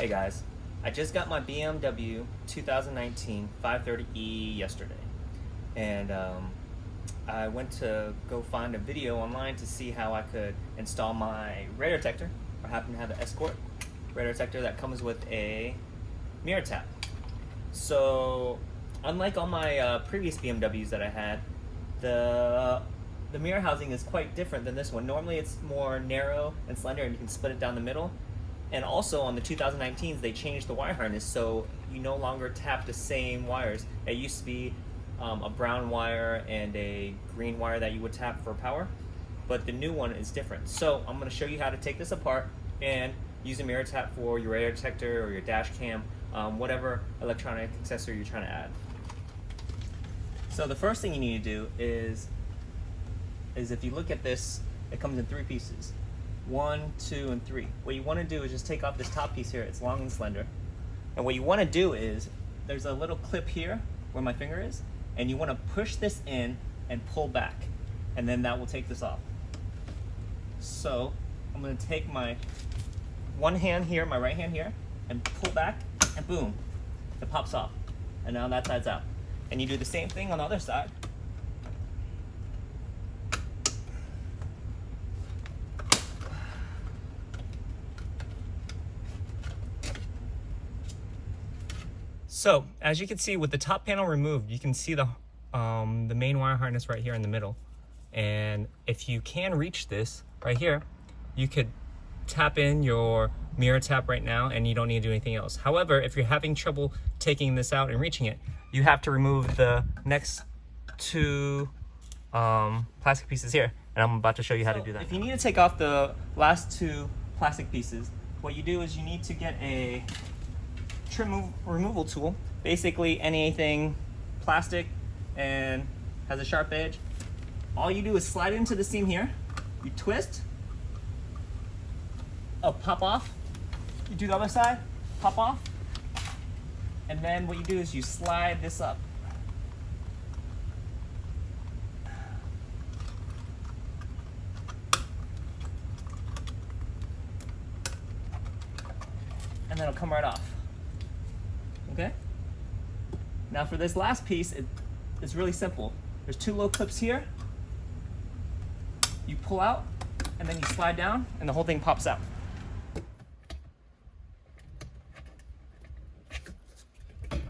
Hey guys, I just got my BMW 2019 530e yesterday, and I went to go find a video online to see how I could install my radar detector. I happen to have an escort radar detector that comes with a mirror tap. So, unlike all my previous BMWs that I had, the mirror housing is quite different than this one. Normally it's more narrow and slender and you can split it down the middle. And also on the 2019s, they changed the wire harness, so you no longer tap the same wires. It used to be a brown wire and a green wire that you would tap for power, but the new one is different. So I'm going to show you how to take this apart and use a mirror tap for your radar detector or your dash cam, whatever electronic accessory you're trying to add. So the first thing you need to do is if you look at this, it comes in 3 pieces. 1, 2, and 3. What you want to do is just take off this top piece here. It's long and slender. And what you want to do is, there's a little clip here where my finger is, and you want to push this in and pull back. And then that will take this off. So, I'm going to take my one hand here, my right hand here, and pull back, and boom, it pops off. And now that side's out. And you do the same thing on the other side. So, as you can see, with the top panel removed, you can see the main wire harness right here in the middle. And if you can reach this right here, you could tap in your mirror tap right now and you don't need to do anything else. However, if you're having trouble taking this out and reaching it, you have to remove the next 2 plastic pieces here. And I'm about to show you how to do that. If you need to take off the last 2 plastic pieces, what you do is you need to get a trim removal tool, basically anything plastic and has a sharp edge. All you do is slide it into the seam here, you twist, pop off, you do the other side, pop off, and then what you do is you slide this up. And then it'll come right off. Okay? Now for this last piece, it's really simple. There's 2 little clips here. You pull out, and then you slide down, and the whole thing pops out. Put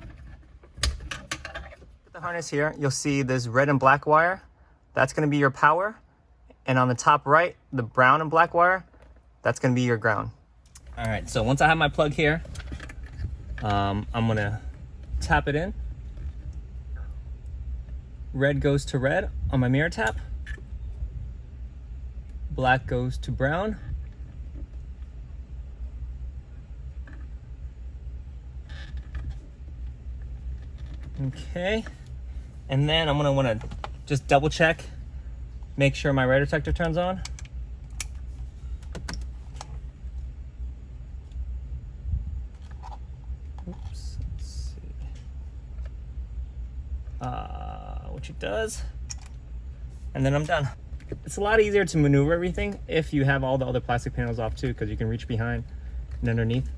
the harness here, you'll see this red and black wire. That's going to be your power. And on the top right, the brown and black wire, that's going to be your ground. All right, so once I have my plug here, I'm gonna tap it in. Red goes to red on my mirror tap. Black goes to brown. Okay, and then I'm gonna wanna just double check, make sure my radar detector turns on. Oops, let's see. Which it does. And then I'm done. It's a lot easier to maneuver everything if you have all the other plastic panels off too, because you can reach behind and underneath.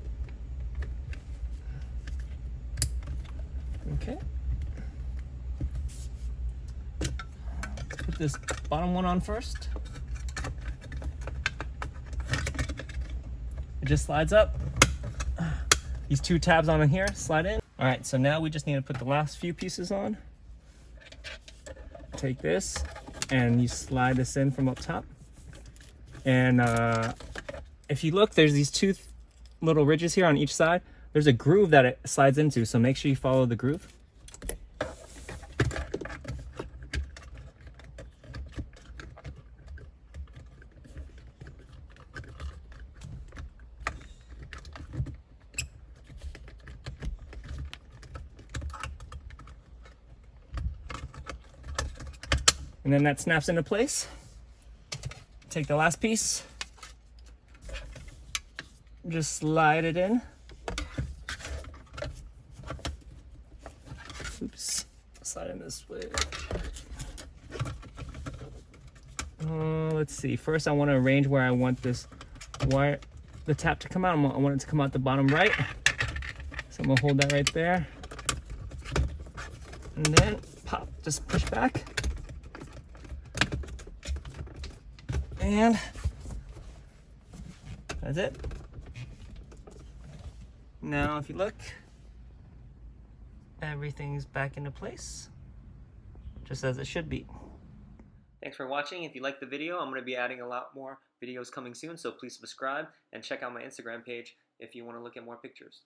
Okay. Let's put this bottom one on first. It just slides up. These 2 tabs on here slide in. All right, so now we just need to put the last few pieces on. Take this and you slide this in from up top. And if you look, there's these 2 little ridges here on each side. There's a groove that it slides into, so make sure you follow the groove. And then that snaps into place. Take the last piece, just slide it in. Oops, slide in this way. Let's see. First, I want to arrange where I want this wire the tap to come out. I want it to come out the bottom right. So I'm gonna hold that right there. And then pop, just push back. And that's it. Now if you look, everything's back into place, just as it should be. Thanks for watching. If you liked the video, I'm going to be adding a lot more videos coming soon, so please subscribe and check out my Instagram page if you want to look at more pictures.